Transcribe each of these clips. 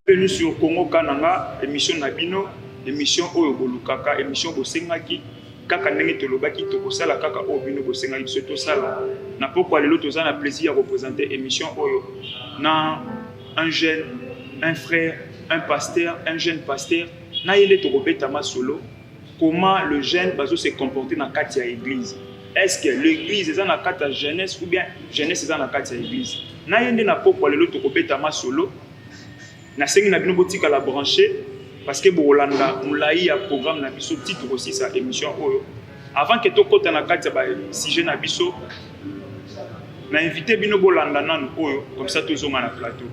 Bienvenue sur Congo Kananga, émission Nabino, émission Oyo Bolukaka, émission Bosengaki, kaka ndenge tolobaki tokosala kaka obino Bosengaki biso tosala. Na pourquoi lelo tozana plaisir à représenter émission Oyo na un jeune, un frère, un pasteur, un jeune pasteur, na yele tokobeta masolo. Comment le jeune va se comporter dans la église? Est-ce que l'église est dans la jeunesse ou bien jeunesse est dans la église? Na yende na pourquoi lelo tokobeta masolo. Na sengi na bino botika la brancher parce que bolanda mulai ya programme na biso titre aussi sa émission oyo. Avant que tokota na kati ba sujet na biso na invité bino bolanda nanu oyo comme ça tozonga na plateau.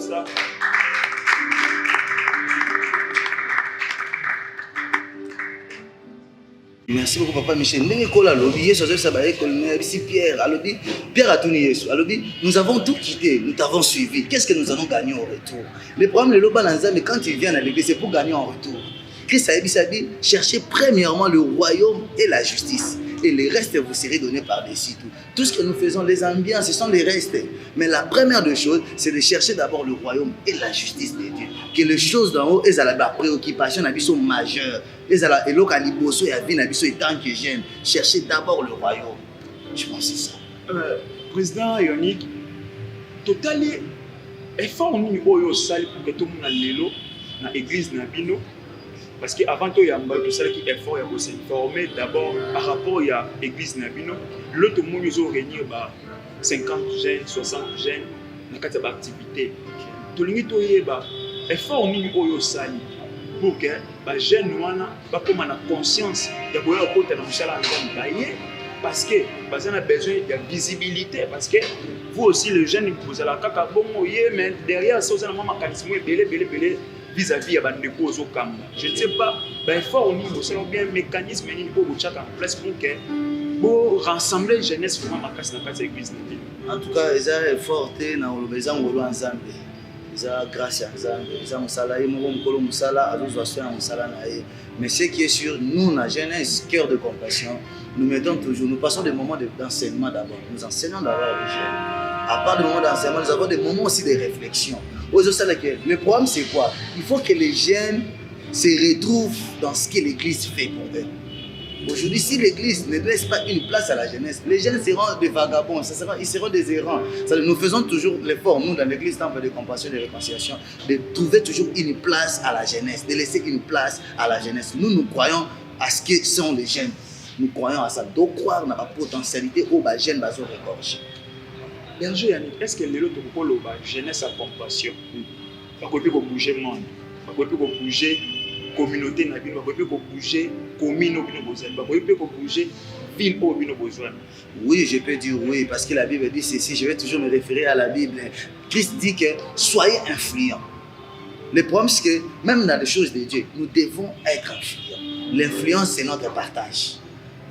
ça. Merci beaucoup, Papa Michel. Pierre a tout nié. Nous avons tout quitté, nous t'avons suivi. Qu'est-ce que nous allons gagner en retour? Le problème, mais quand il vient à l'église, c'est pour gagner en retour. Christ a dit, cherchez premièrement le royaume et la justice. Et les restes vous serez donnés par-dessus tout. Tout ce que nous faisons, les ambiances, ce sont les restes. Mais la première des choses, c'est de chercher d'abord le royaume et la justice de Dieu. Que les choses d'en haut, elles ont la préoccupation sont majeures. Elles ont la préoccupation et tant que jeune. Cherchez d'abord le royaume. Je pense que c'est ça. Président Yannick, totalement effort au sali pour que tout le monde ait dans l'église Nabino. Parce qu'avant tout, il y a un effort pour s'informer d'abord par rapport à l'église Nabino. L'autre monde, ils ont réuni 50 jeunes, 60 jeunes dans cette activité. Tout le monde a effort au sali pour que les jeunes aient conscience de ce qu'ils ont parce que vous avez besoin de visibilité. Parce que vous aussi, les jeunes, vous avez mais derrière ça, vous avez un mécanisme vis-à-vis de Bandeko Zokamba. Je ne sais pas, effort au niveau, c'est bien un mécanisme pour vous mettre en place pour que vous rassembler la jeunesse vraiment dans cette église. En tout cas, ils ont effort dans le besoin de ensemble. Ils ont grâce à ensemble. Ils ont musala, ils ont musala, ils ont musala. Mais ce qui est sûr, nous, la jeunesse, cœur de compassion, nous mettons toujours, nous passons des moments d'enseignement d'abord. Nous enseignons d'abord aux jeunes. À part des moments d'enseignement, nous avons des moments aussi de réflexion. Le problème, c'est quoi? Il faut que les jeunes se retrouvent dans ce que l'église fait pour eux. Aujourd'hui, si l'église ne laisse pas une place à la jeunesse, les jeunes seront des vagabonds, ils seront des errants. Nous faisons toujours l'effort, nous, dans l'église Temple de Compassion et de Réconciliation, de trouver toujours une place à la jeunesse, de laisser une place à la jeunesse. Nous croyons à ce que sont les jeunes. Nous croyons à ça. Donc, croire dans la potentialité où les jeunes vont se récorger. Berger Yannick, est-ce que les autres pour la jeunesse à compassion, il faut bouger le monde, il faut bouger la communauté, il faut bouger la commune, il faut bouger la ville où nous besoin? Oui, je peux dire oui, parce que la Bible dit ceci, je vais toujours me référer à la Bible. Christ dit que soyez influents. Le problème, c'est que même dans les choses de Dieu, nous devons être influents. L'influence, c'est notre partage.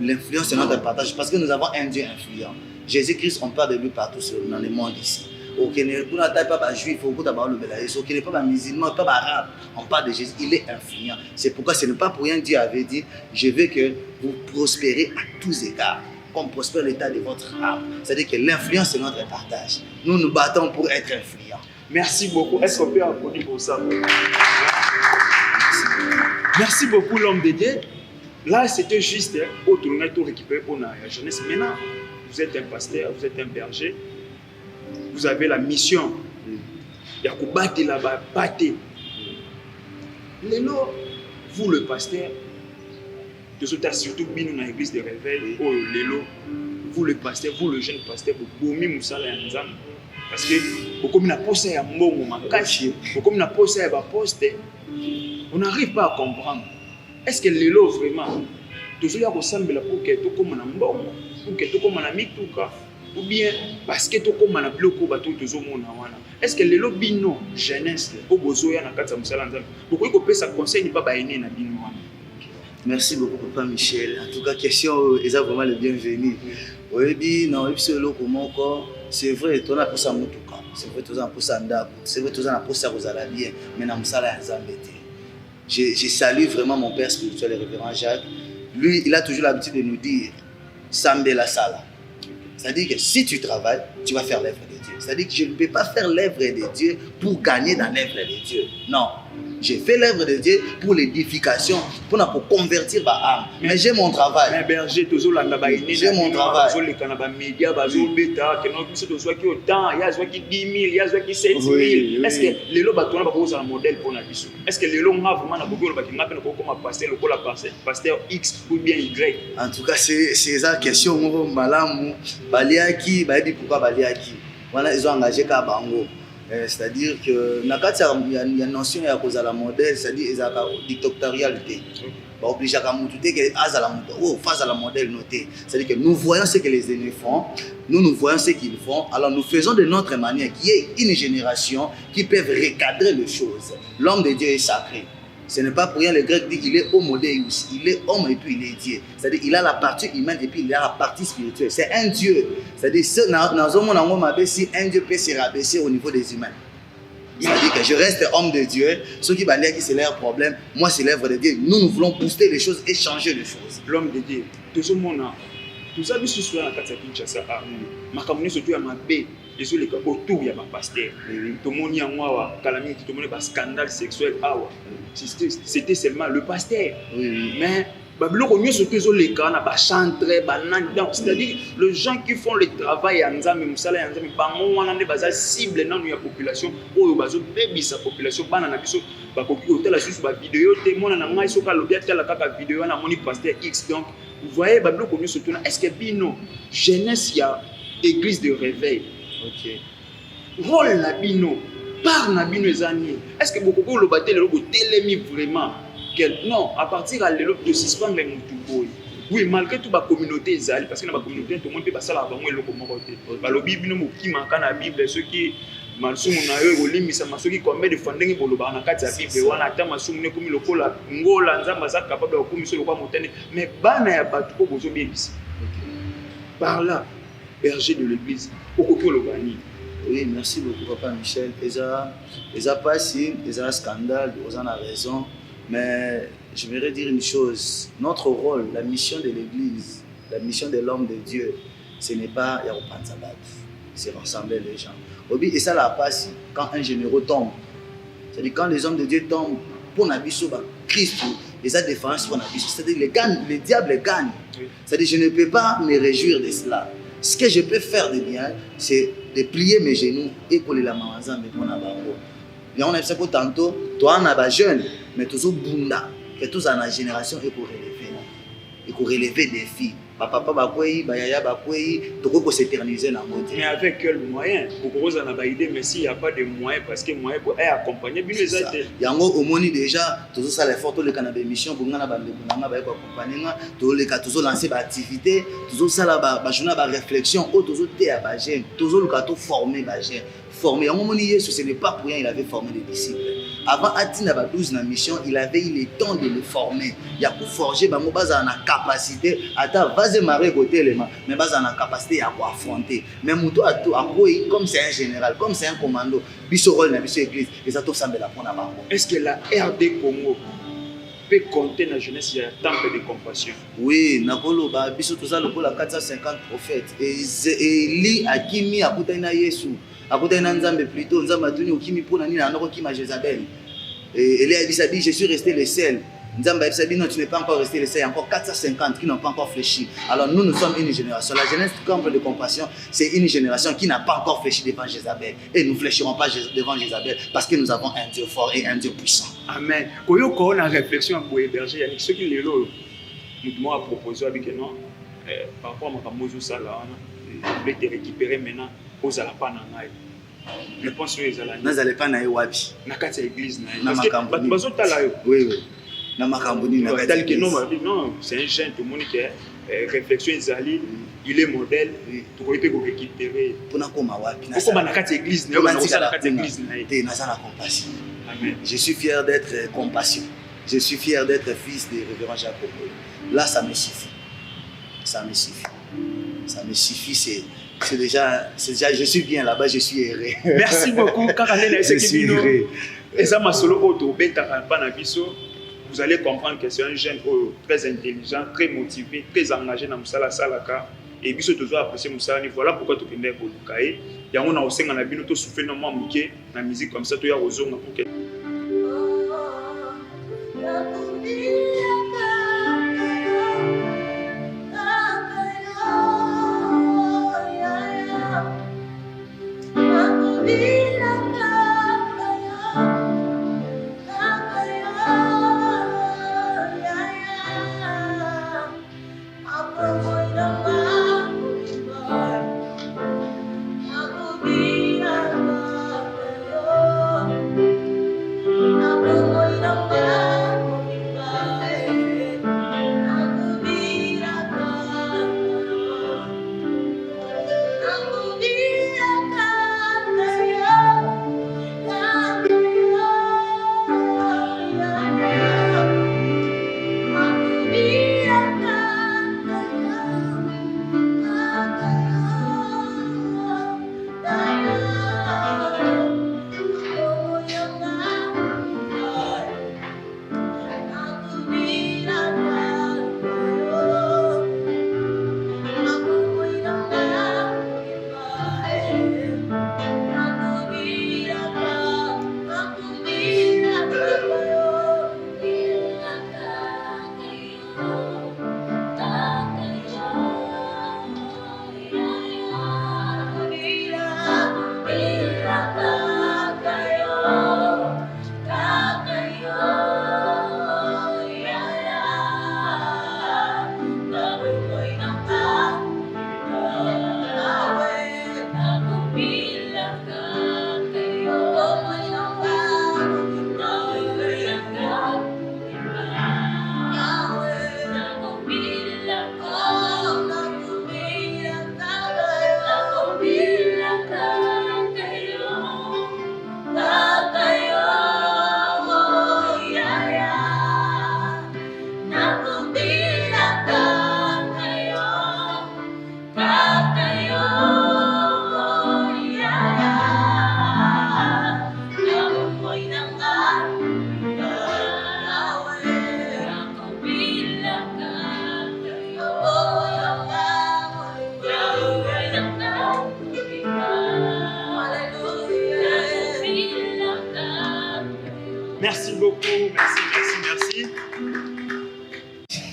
L'influence, c'est notre partage parce que nous avons un Dieu influent. Jésus-Christ, on parle de lui partout dans le monde ici. Aucun n'est pas juif, aucun n'est pas musulman, pas arabe. On parle de Jésus, il est influent. C'est pourquoi ce n'est pas pour rien que Dieu avait dit, je veux que vous prospérez à tous égards, comme prospère l'état de votre âme. C'est-à-dire que l'influence, c'est notre partage. Nous nous battons pour être influents. Merci beaucoup. Est-ce qu'on peut applaudir pour ça? Merci beaucoup, l'homme de Dieu. Là, c'était juste autre tout récupérer pour la jeunesse. Maintenant, vous êtes un pasteur, vous êtes un berger. Vous avez la mission. Il y a que battre là-bas, battre. Vous, le pasteur, surtout nous dans l'église de réveil, vous, le pasteur, vous, le jeune pasteur, vous avez parce que beaucoup de postes à beaucoup de postes à poste, on n'arrive pas à comprendre. Est-ce que l'élo vraiment, toujours ressemble pour que tout comme un bon, pour que tout comme un ami tout cas, ou bien parce que tout comme un bloc au bateau de Zomo. Est-ce que l'élo bino jeunesse au besoin na kata musalanza, pourquoi il peut ça conseil pas baïné na bino? Merci beaucoup, Papa Michel. En tout cas, question est vraiment le bienvenu. Oui, non, c'est vrai, tu as pour ça motuka, c'est vrai, tu as pour ça ndako, c'est vrai, tu as pour ça vous allez bien, mais na musala nzambete. Je salue vraiment mon père spirituel, le révérend Jacques. Lui, il a toujours l'habitude de nous dire Sambe la sala. C'est-à-dire que si tu travailles, tu vas faire l'œuvre de Dieu. C'est-à-dire que je ne peux pas faire l'œuvre de Dieu pour gagner dans l'œuvre de Dieu. Non. J'ai fait l'œuvre de Dieu pour l'édification, pour convertir ma âme. Mais j'ai mon travail. Mais berger, j'ai mon travail. Est-ce que les lots sont un modèle pour la vie? Est-ce que les lots ont vraiment pasteur X ou bien Y? En tout cas, c'est la question. Baliaki, pourquoi Baliaki? Voilà, ils ont engagé Kabango. C'est-à-dire que il y a une notion à cause de la modèle, c'est-à-dire il y a une dictatorialité. Obligé à monter que face à la modèle notée. C'est-à-dire que nous voyons ce que les aînés font, nous voyons ce qu'ils font, alors nous faisons de notre manière, qui est une génération qui peut recadrer les choses. L'homme de Dieu est sacré. Ce n'est pas pour rien, les Grecs disent qu'il est homo deus, il est homme et puis il est Dieu. C'est-à-dire qu'il a la partie humaine et puis il a la partie spirituelle. C'est un Dieu. C'est-à-dire que si un Dieu peut se rabaisser au niveau des humains. C'est-à-dire que je reste homme de Dieu, ceux qui balaient qui c'est leur problème, moi c'est l'œuvre de Dieu. Nous voulons booster les choses et changer les choses. L'homme de Dieu, tout ce monde, tout ça, je suis dans la carte de Kinshasa, ma communauté surtout à ma baie, et sur les cas autour, il y a un pasteur. Tout le monde y a un calamité, tout le monde a un scandale sexuel. C'était seulement le pasteur. Mais c'est-à-dire les gens qui font le travail en Nzambe musala en Nzambe bango wana nde baza cible nanu ya population oyo bazo bebisa population bana na biso bakoki kotala susu ba vidéo te mona na ngai soka lobi atala kaka vidéo na moni pasteur X. Donc vous voyez babiloko nyonso tuna est-ce que bino jeunesse ya église de réveil rôle na bino par na bino ezani est-ce que beaucoup loba te lelo botelemi vraiment non, à partir de l'autre de suspendre les moutons. Oui, malgré tout la communauté Zali, parce que dans la communauté, tout le monde peut passer là-bas, moi, le communauté. La Bible, nous qui manquent la Bible, ceux qui malsou na yo olimi sa masoki combien de fois ndenge boloba na kati ya Bible wana ata masu mune komi lokola ngola nzamba za capable de komi solo kwa motene mais bana ya batu ko bozo bebisi. Par là, berger de l'église, okoki olobani. Oui, merci beaucoup papa Michel. Eza pas si, eza scandale, vous en avez raison. Mais je voudrais dire une chose, notre rôle, la mission de l'Église, la mission de l'homme de Dieu, ce n'est pas Yaropanzabat, c'est rassembler les gens. Et ça la passe quand un généraux tombe. C'est-à-dire quand les hommes de Dieu tombent, pour Nabiso, Christ, les a défense pour Nabiso. C'est-à-dire les diables gagnent. C'est-à-dire je ne peux pas me réjouir de cela. Ce que je peux faire de bien, c'est de plier mes genoux et coller la main ensemble pour Nabango. Et on a fait tantôt, toi on a des jeunes, mais toujours bunda, que tous en la génération et pour relever des filles. Papa bakweyi, bayaya bakweyi, tout pour s'éterniser dans le monde. Mais avec quel moyen? Pour qu'on en a idée, mais s'il n'y a pas de moyens, parce que moyen pour accompagner, bien les aider. Yango omoni déjà, toujours ça les photos les canaux d'émission pour ngana bande kunanga ba accompagner nga, toujours les cas toujours lancer ba activité, toujours ça là ba journée ba réflexion, toujours té à ba jeune, toujours le cas tout former ba jeune. Formé. À un moment donné, ce n'est pas pour rien, il avait formé des disciples. Avant Atina 12 na mission, il avait eu le temps de le former. Il a pour forger, il a la capacité, vas-y marrer côté les mains, mais il a la capacité à affronter. Mais Mouto a tout, comme c'est un général, comme c'est un commando, biso rôle na biso église, et ça tout semble la prendre à bango. Est-ce que la RD Congo peut compter dans la jeunesse, il y a un temple de compassion? Oui, Nakolo, biso tout ça, le 450 prophètes. Et li akimi akutana Yesu. Akutana Nzambe plutôt, Nzambe atuni okimi pona nini anoko kima Jézabel. Et Elie a dit, je suis resté le seul. Nzambe a dit, non, tu n'es pas encore resté le seul. Il y a encore 450 qui n'ont pas encore fléchi. Alors nous sommes une génération. La jeunesse camp de compassion, c'est une génération qui n'a pas encore fléchi devant Jézabel. Et nous ne fléchirons pas devant Jézabel parce que nous avons un Dieu fort et un Dieu puissant. Amen. Quand on a réflexion pour héberger, il y a ceux qui le l'ont. Nous avons proposé avec non, par rapport à ma Mojo Sala, on voulait te récupérer maintenant aux Alapananaï. Je pense que nous n'allons pas naï wabi. Nakati église naï. Parce que bazo talayo. Oui oui. Na makamboni na tel que non, c'est un jeune tout le monde qui réflexion Zali, il est modèle. Tu peux te récupérer. Pour na koma wabi. Pourquoi nakati église naï? Nakati église naï. T'es na la compassion. Amen. Je suis fier d'être compassion. Je suis fier d'être fils de révérend Jacques. Là ça me suffit. Ça me suffit. Ça me suffit, c'est déjà, je suis bien là-bas, je suis erré. Merci beaucoup, je suis erré. Et ça m'a solo auto, vous allez comprendre que c'est un jeune très intelligent, très motivé, très engagé dans Moussala Salaka. Et puis, toujours apprécié Moussala. Voilà pourquoi tu connais Bolukaye. Il y a un aussi, on a bien soufflé dans la musique comme ça, tu as raison pour que. merci.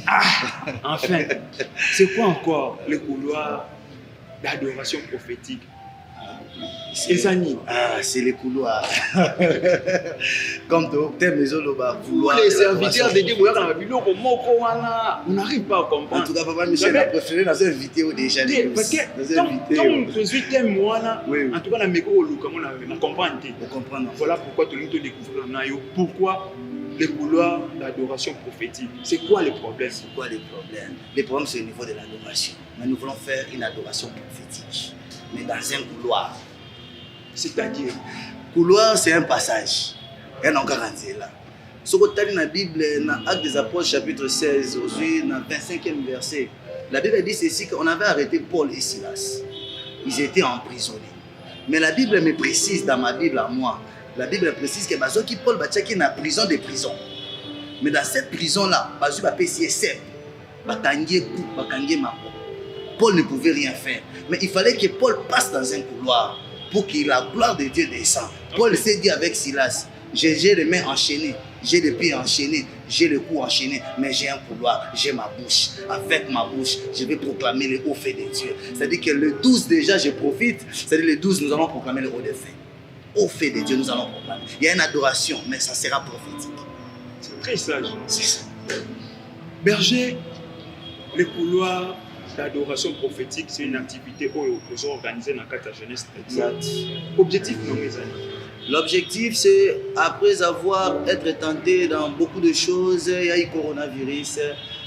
Ah, enfin, c'est quoi encore le couloir d'adoration prophétique? C'est les couloirs. Comme docteur Maison Loba, couloir. Les serviteurs de Dieu, on n'arrive pas à comprendre. En tout cas, Papa Michel a préféré dans une vidéo déjà. Parce que quand je suis témoin, en tout cas, on comprend. Voilà pourquoi tout le monde découvre pourquoi les couloirs d'adoration prophétique. C'est quoi le problème? Le problème, c'est au niveau de l'adoration. Mais nous voulons faire une adoration prophétique, mais dans un couloir. C'est-à-dire, couloir, c'est un passage. Et on garantit là. Ce que tu as dans la Bible, dans Actes des Apôtres, chapitre 16, aujourd'hui, dans le 25e verset, la Bible dit ceci qu'on avait arrêté Paul et Silas. Ils étaient emprisonnés. Mais la Bible me précise, dans ma Bible à moi, la Bible précise que Paul est dans la prison des prisons. Mais dans cette prison-là, Paul ne pouvait rien faire. Mais il fallait que Paul passe dans un couloir pour que la gloire de Dieu descende. Paul s'est dit avec Silas, j'ai les mains enchaînées, j'ai les pieds enchaînés, j'ai le cou enchaîné, mais j'ai un couloir, j'ai ma bouche. Avec ma bouche, je vais proclamer le haut fait de Dieu. C'est-à-dire que le 12 déjà, je profite. C'est-à-dire le 12, nous allons proclamer le haut des faits. Au fait de Dieu, nous allons proclamer. Il y a une adoration, mais ça sera prophétique. C'est très sage. C'est ça. Berger, le couloir d'adoration prophétique, c'est une activité que nous avons organisée dans la jeunesse. Exact. Objectif, non, mes amis. L'objectif, c'est après avoir été tenté dans beaucoup de choses, il y a eu le coronavirus,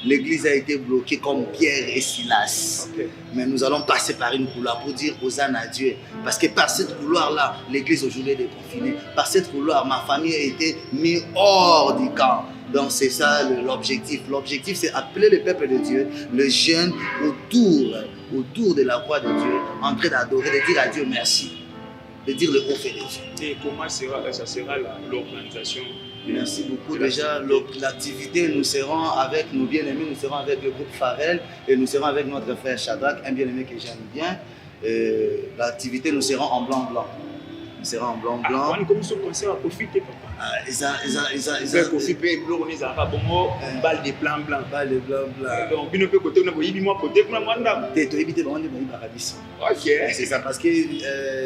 l'église a été bloquée comme Pierre et Silas. Okay. Mais nous allons passer par une couloir pour dire hosanna à Dieu. Parce que par cette couloir-là, l'église aujourd'hui est déconfinée. Par cette couloir, ma famille a été mise hors du camp. Donc c'est ça l'objectif. L'objectif, c'est appeler le peuple de Dieu, le jeune, autour de la croix de Dieu, en train d'adorer, de dire à Dieu merci, de dire le haut fait de Dieu. Et comment ça sera l'organisation? Merci beaucoup. Déjà, l'activité, nous serons avec nos bien-aimés, nous serons avec le groupe Farel et nous serons avec notre frère Shadrach, un bien-aimé que j'aime bien. L'activité, nous serons en blanc-blanc. Nous serons en blanc-blanc. On commence au concert à profiter, papa. Ils profiter, on est à balle de blanc-blanc. Balle de blanc-blanc. Donc, on peut côté, on a côté, on a Ok. C'est ça, parce que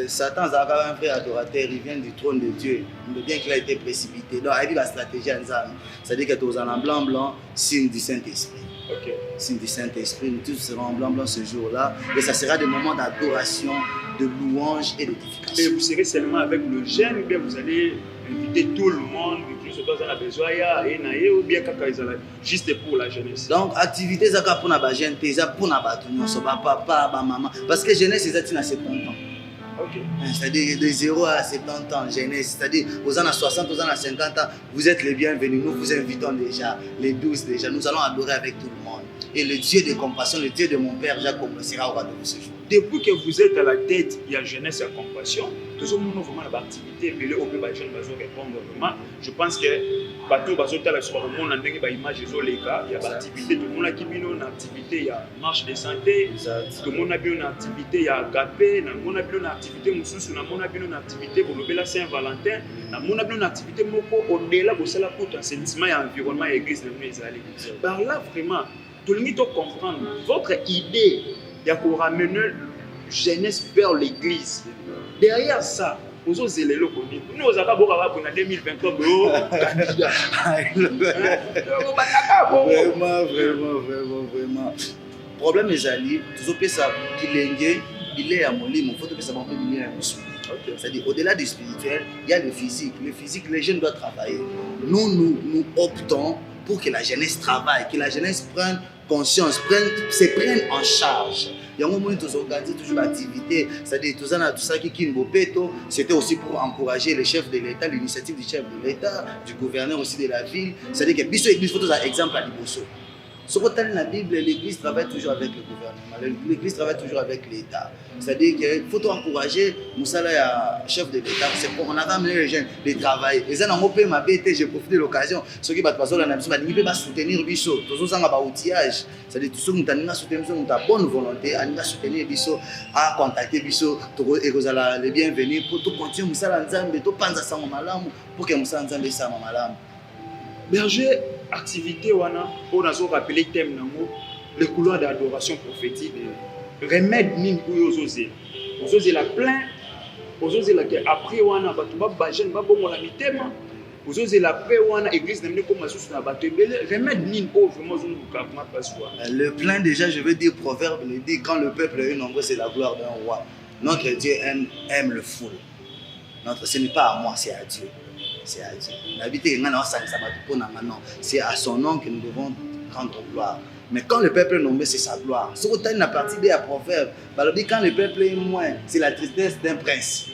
Satan a un frère adorateur, il vient du trône de Dieu. Bien qu'il a été précipité. Donc, il y a la stratégie en Zam. C'est-à-dire que tu es en blanc-blanc, signe du Saint-Esprit. Okay. Signe du Saint-Esprit, nous tous serons en blanc-blanc ce jour-là. Et ça sera des moments d'adoration, de louange et d'édification. Et vous serez seulement avec le jeune, ou bien vous allez inviter tout le monde, ou bien juste pour la jeunesse. Donc, activité pour la jeunesse, pour la papa, maman. Parce que jeunesse, c'est à 70 ans. Okay. C'est-à-dire de 0 à 70 ans, jeunesse. C'est-à-dire aux ans à 60, aux ans à 50 ans, vous êtes les bienvenus. Nous vous invitons déjà, les 12 déjà. Nous allons adorer avec tout le monde. Et le Dieu de compassion, le Dieu de mon Père, Jacques, sera au rendez-vous ce jour. Depuis que vous êtes à la tête, il y a jeunesse et compassion. Tout le monde vraiment l'activité, mais le OP Bajan va répondre vraiment. Je pense que bateau bateau tel soit le monde en dingue ba image les cas, il y a l'activité, tout le monde qui vient une activité, il y a marche de santé, tout le monde a bien une activité, il y a agapé, na monde a bien une activité mususu, na monde a bien une activité pour le bela Saint-Valentin, na monde a bien une activité moko au-delà de cela pour assainissement et environnement et église de mes allées. Par là vraiment, tout le monde doit comprendre votre idée. Il y a pour ramener jeunesse vers l'église. Derrière ça, nous avons zélé le connu. Nous avons beau avoir pour 2023 candidat. Vraiment. Problème est allé. Tout ce que ça il est à mon lit, il faut que ça m'en fait venir à mon souffle. C'est-à-dire, au-delà du spirituel, il y a le physique. Le physique, les jeunes doivent travailler. Nous optons pour que la jeunesse travaille, que la jeunesse prenne conscience, se prenne en charge. Il y a un moment où nous organisons toujours l'activité, c'est-à-dire tout ça qui est Mbopeto, c'était aussi pour encourager les chefs de l'État, l'initiative du chef de l'État, du gouverneur aussi de la ville. C'est-à-dire que Bisso Église, il faut un exemple à Liboso. Ce qu'on dans la Bible, l'Église travaille toujours avec le gouvernement, l'Église travaille toujours avec l'État. C'est-à-dire qu'il faut encourager Moussala, chef de l'État. On a amené les jeunes de travailler. Et ça, j'ai profité de l'occasion. Ceux qui sont passés dans la mission, ils peuvent soutenir Bisso. Tous ceux qui ont un outillage. C'est-à-dire tous ceux qui ont soutenir Bisso, qui ont bonne volonté, à soutenir Bisso, à contacter Bisso, et vous allez les bienvenus pour tout continuer Moussala Nzambe, tout penser à ça, pour que Moussala Nzambe soit malam. berger activité wana on a rappelé thème nango le couloir d'adoration prophétique remède nini oyo ozozela plein ozozela ke après wana bato babagene babongola mitema ozozela après wana église na mine comme asusu na bato ebele remède nini oyo vraiment ozoluka kuma paswa le plein déjà je veux dire proverbe le dit quand le peuple est nombreux c'est la gloire d'un roi. Notre Dieu aime le foule. Ce n'est pas à moi, c'est à Dieu. C'est à Dieu. C'est à son nom que nous devons rendre gloire. Mais quand le peuple est nombreux, c'est sa gloire. Ce que tu as une partie des proverbes, quand le peuple est moins, c'est la tristesse d'un prince.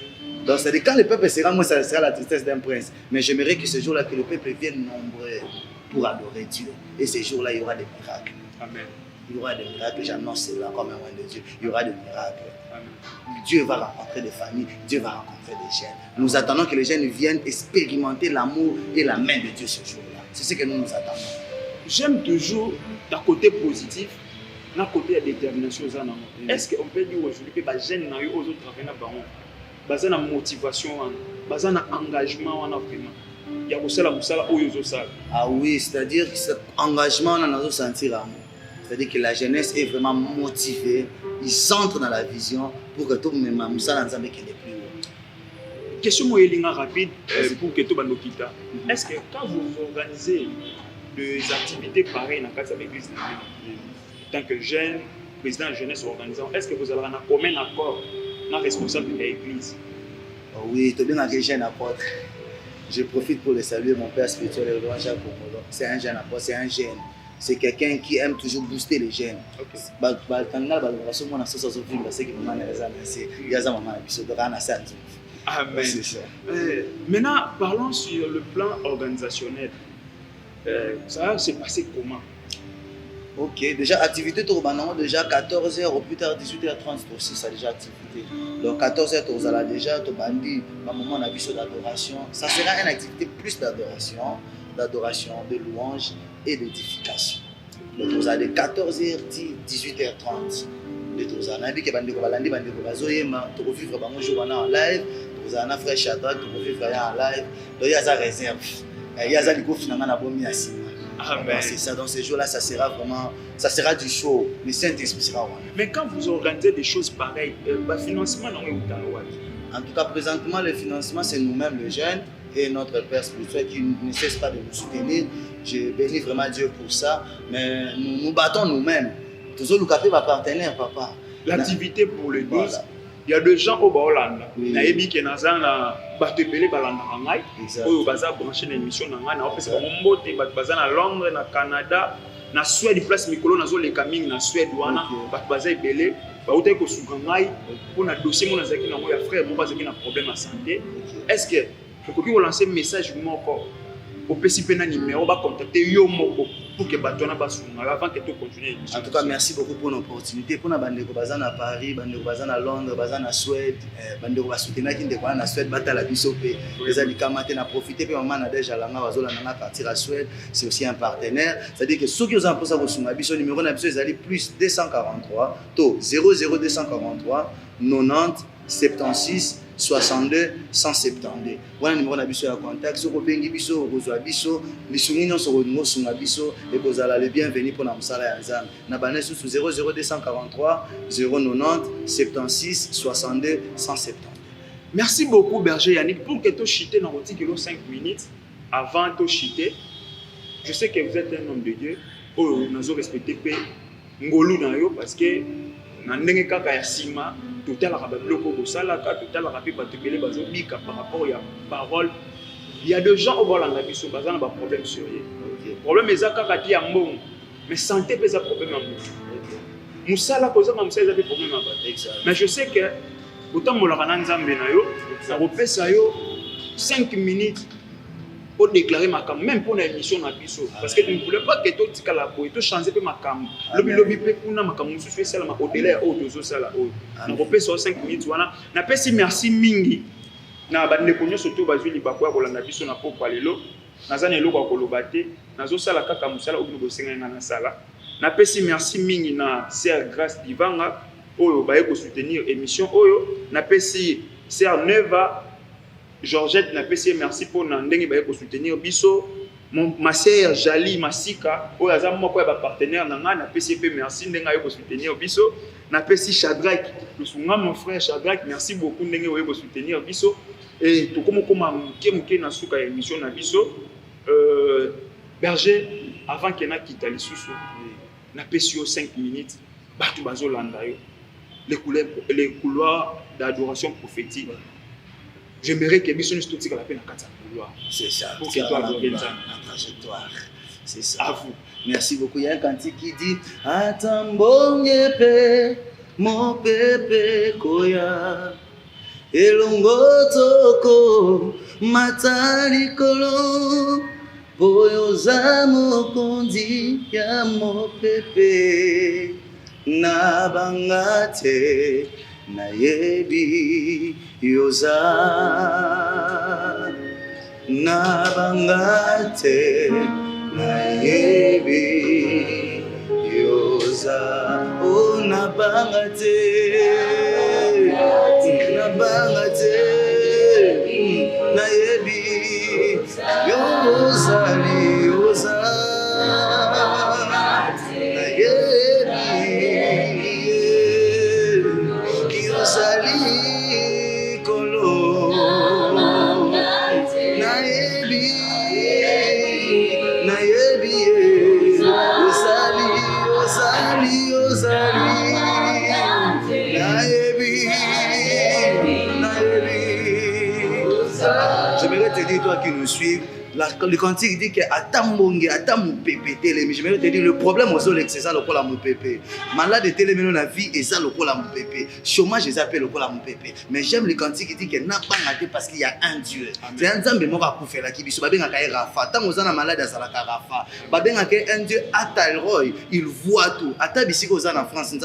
Donc c'est-à-dire quand le peuple sera moins, ça sera la tristesse d'un prince. Mais j'aimerais que ce jour-là, que le peuple vienne nombreux pour adorer Dieu. Et ce jour-là, il y aura des miracles. Amen. Il y aura des miracles, j'annonce cela comme un moyen de Dieu. Il y aura des miracles. Amen. Dieu va rencontrer des familles, Dieu va rencontrer des jeunes. Nous attendons que les jeunes viennent expérimenter l'amour et la main de Dieu ce jour-là. C'est ce que nous attendons. J'aime toujours d'un côté positif, d'un côté la détermination. Est-ce qu'on peut dire aujourd'hui que les jeunes n'ont eu aux autres travailleurs, basé na motivation, basé na engagement, vraiment. Il y a aussi la moussala ou yozosa. Ah oui, c'est-à-dire que cet engagement, on a sentir l'amour. C'est-à-dire que la jeunesse est vraiment motivée, ils s'entrent dans la vision pour que tout le monde soit dans le plus haut. Question rapide pour que tout le monde quitte. Est-ce que quand vous organisez des activités pareilles dans l'église, en tant que jeune, président de jeunesse organisant, est-ce que vous avez un commun accord dans le responsable de l'église? Oui, tu es bien un jeune apôtre. Je profite pour le saluer mon père spirituel, le grand Jacques Pomolo. C'est un jeune apôtre, c'est un jeune. C'est quelqu'un qui aime toujours booster les jeunes. Amen. Maintenant, parlons sur le plan organisationnel. Ça s'est passé comment? Ok, déjà activité déjà 14h au plus tard 18h30 aussi ça déjà activité. Donc 14h tu as déjà tu bandi un moment on a vu sur l'adoration. Ça sera une activité plus d'adoration, de louange et d'édification. Donc tu as de 14h 18h30. Tu as un que bandi ko balandi bandi ko bazoyema tu peux vivre bango jour en live, tu as un frère Shadrach tu peux vivre en live. Donc il y a ça réserve. Il y a ça du coup finalement na bomi asima. C'est ça, dans ces jours-là, ça sera du show. Le Saint-Esprit sera là. Mais quand vous organisez des choses pareilles, le financement, non, en tout cas, présentement, le financement, c'est nous-mêmes, les jeunes, et notre Père spirituel qui ne cesse pas de nous soutenir. Je bénis vraiment Dieu pour ça. Mais nous nous battons nous-mêmes. Toujours le café va partenaire, papa. L'activité pour le 12, il y a des gens au Hollande. Il y a des gens qui sont batebele balanda ngai oyo baza branché na émission na ngai na opesa bombote baza na Londres na Canada na Suède place mikolo nazo le coming na Suède wana bat baza ebele ba utai ko suka ngai pour na dossier mon azaki na ya frère mon bazaki na problème de santé. Est-ce que vous pouvez lancer message moko au PCP na numéro ba contacter yo moko pour que batona basunga avant que tu continues. En tout cas, merci beaucoup pour l'opportunité. Pour na bandeko bazana à Paris, bandeko bazana à Londres, bazana à Suède, bandeko basoutenir qui ndeko na Suède batala biso pe. Les alikama na profiter pe maman na déjà langa bazola na partir à Suède, c'est aussi un partenaire. C'est-à-dire que ceux qui ont imposé ko sunga biso numéro na biso ezali plus 243 to 00243 90 76 62 172. Voilà numéro na biso ya contact. Soko bengi biso kozwa biso, lisungi nyonso ko sunga biso et kozala le bienvenu pour na musala ya nzambe. Na bana sous 00243 090 76 62 172. Merci beaucoup Berger Yannick pour que tu chité dans votre kilo 5 minutes avant de chiter. Je sais que vous êtes un homme de Dieu. Oh, nous avons respecté ngolu na yo parce que na ndenge kaka ya sima total à bloco bosala ka total à papier batebele bazo bika par rapport ya parole. Il y a des gens au Bolanda biso bazana ba problème sérieux. Problème ezaka kati ya mbongo. Mais santé pesa problème en musala koza ma musala des problèmes en mais je sais que autant molaka na nzambe na yo ça repesa yo 5 minutes pour déclarer ma cam même pour l'émission na biso parce que tu ne voulais pas que tu tika la boy tu changer pe ma cam lobi pe kuna ma cam musu fait ça ma au-delà au dozo ça là na repesa 5 minutes wana na pesi merci mingi na bande konyo surtout bazwi libako ya kolanda biso na poko lelo nazana eloko koloba te nazo sala kaka musala obino bosenga na sala na pesi merci mingi na Sœur Grâce Divanga oyo baye ko soutenir émission oyo na pesi Sœur Neva Georgette na pesi merci pour na ndenge baye ko soutenir biso ma sœur Jali Masika oyo aza moko ya ba partenaire na nga na PCP merci ndenga yo soutenir biso na pesi Shadrach lusunga mon frère Shadrach merci beaucoup ndenge yo soutenir biso et to komo koma muke na suka ya émission na biso Berger avant que na kita lisusu na pesi yo 5 minutes batu bazolanda yo les couloirs d'adoration prophétique. J'aimerais que Bisson soit la peine à 4 couloirs. C'est ça. Pour que toi la trajectoire. C'est ça. À vous. Merci beaucoup. Il y a un cantique qui dit Atambonyepe, mon pepe koya. Elongo toko, matali kolo. Boyoza mokondi ya mon pepe. Na bangate na yebi yoza na bangate na yebi yoza oh na bangate na yebi yoza yoza J'aimerais te dire, toi qui nous suis, le cantique dit que Atambonge, Atam pépé, mais j'aimerais te dire le problème aux autres, c'est ça le col à mon pépé. Malade de télé, mais la vie, et ça le col à mon pépé. Chômage, ils appellent le col à mon pépé. Mais j'aime le cantique qui dit qu'il n'a pas raté parce qu'il y a un Dieu. C'est un Zambé, moi, va faire la kibiso, babé, n'a Rafa. Tant aux gens malade, ça la Rafa. Babé, n'a un Dieu, Atalroy, il voit tout. Atabisi, aux gens en France,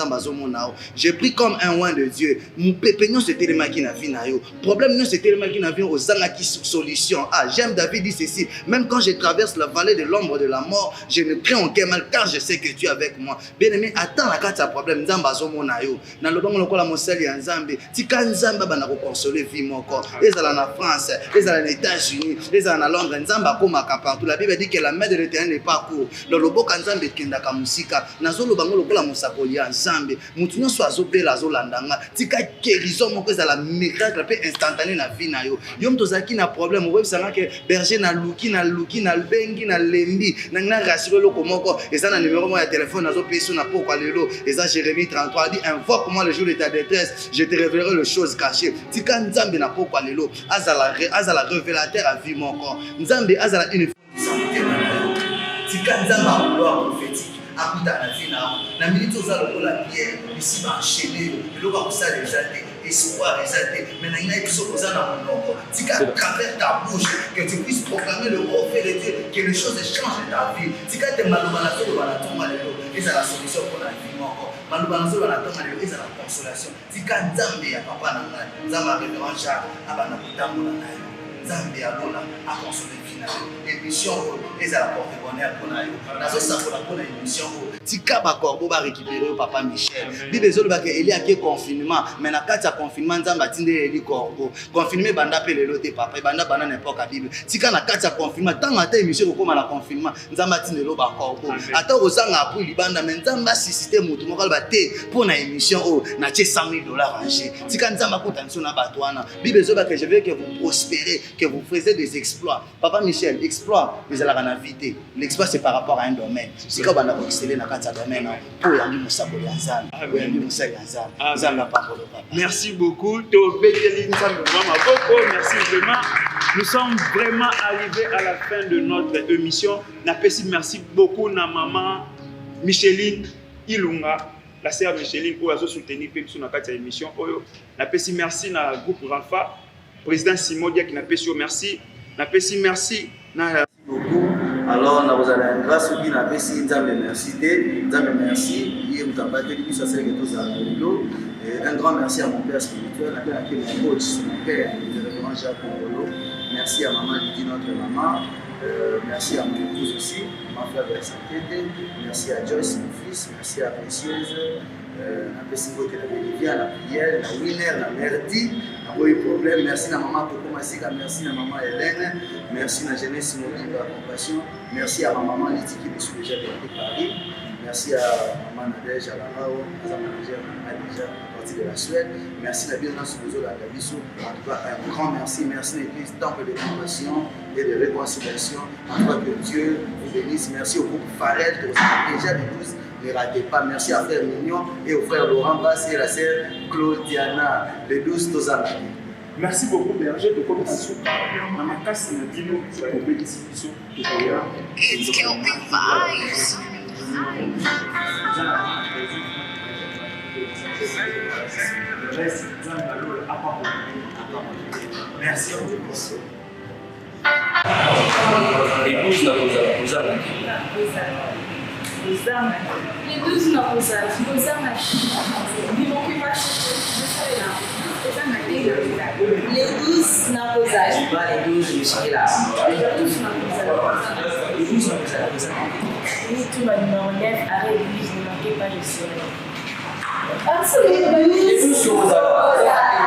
j'ai pris comme un oin de Dieu. Mon pépé, non, c'était les maquines à Vinayo. Problème, non, c'était les maquines à Vinayo aux Zangaki solution. Ah, j'aime David dit ceci. Même quand je traverse la vallée de l'ombre de la mort, je ne crains aucun mal car je sais que tu es avec moi. Bien aimé, attends la carte à problème. Nzamba zomonayo. Na lobang lokola mosali ya Nzambe. Tika Nzamba bana ko consoler vie moko. Ezala na France, ezala na États-Unis, ezala na Londres. Nzamba komaka partout. La Bible dit que la main de l'Éternel n'est pas court. Le loboka Nzambe kenda ka musika. Nazo lobango lokola mosakoli ya Nzambe. Mutu nyonso azobela azolandanga. Tika guérison moko ezala miracle pe instantané na vie na yo. Yom tozaki na problème. Oyebi sanga que berger na luki na bengi na lembi na rassurer loko moko eza na numéro moi ya téléphone nazo peso na poko lelo eza Jérémie 33 dit invoque moi le jour de ta détresse je te révélerai les choses cachées tika Nzambe na poko lelo azala révélateur à vie moko Nzambe azala une tika Nzambe a gloire prophétique akuta na vie na minute oza lokola pierre ici va enchaîner le loka ça déjà espoir exalté. Maintenant, il y a des choses dans mon nom. Si à travers ta bouche, que tu puisses proclamer le mot fait de Dieu, que les choses changent de ta vie. Si tu es malheureusement, et c'est la solution pour la vie. Malheureusement, et c'est la consolation. Si tu es Nzambe ya papa nanga, Nzambe révérend Jacques, abana kutambo na yo. Nzambe ya lola, a consolé final. Émission, et c'est la porte bonheur pour la yo. Nazo sakola pour la émission. Tika ba corbeau ba récupérer papa Michel. Bible zolo ba ke Elia ke confinement, mais na kati ya confinement Nzambe atinde Eli corbeau. Confinement banda pe lelo te papa, banda bana n'importe ka Bible. Tika na kati ya confinement, tant ata émission ko na confinement, Nzambe atinde lo ba corbeau. Ata ozanga apu libanda mais Nzambe assisté mutu moko ba te pour na émission o na tie $100,000 rangé. Tika Nzambe ko tanso na batwana. Bible zolo ba ke je veux que vous prospérez, que vous faisiez des exploits. Papa Michel, exploit, vous allez en inviter. L'exploit c'est par rapport à un domaine. Si quand on a exceller na merci beaucoup. Merci vraiment. Nous sommes vraiment arrivés à la fin de notre émission. Merci beaucoup à maman Micheline Ilunga, la sœur Micheline, pour avoir soutenu cette émission. Merci à groupe Rafa, président Simodia qui n'a pas merci. Merci. Alors, nous avons une grâce qui n'a pas si merci. Un grand merci à mon père spirituel, à mon coach, mon père, le révérend Jacques Congolo. Merci à maman Lydie, notre maman. Merci à mon épouse aussi, ma frère Versantete. Merci à Joyce, mon fils. Merci à Précieuse. La prière, la Winner, la Merdi. problème. Merci à maman Coco Masika, merci à maman Hélène, merci à la jeunesse mobile, la compassion, merci à ma maman Liti qui me suit déjà depuis Paris, merci à maman Nadège, à la Rao, à la manager déjà à partir de la Suède, merci à Bienvenue Souzo, à Gabiso, en tout cas un grand merci, merci à l'église Temple de compassion et de réconciliation, en tout cas que Dieu vous bénisse, merci au groupe Farel qui vous déjà des 12. Ne ratez pas, merci à frère Mignon et au frère Laurent Bass et la sœur Claudiana, les 12 Tozana. Merci beaucoup, Berger, de commencer. Maman Casse, Nadino, pour bénéficier de It's Kelpie Vibes. Merci. Les 12 na kozala kozala liboki pasi les 12 na kozala Les 12, je serai là. Les 12 na kozala. tout ma numéro 9 arrêt l'église ne manquez pas je serai Les 12 sur kozala.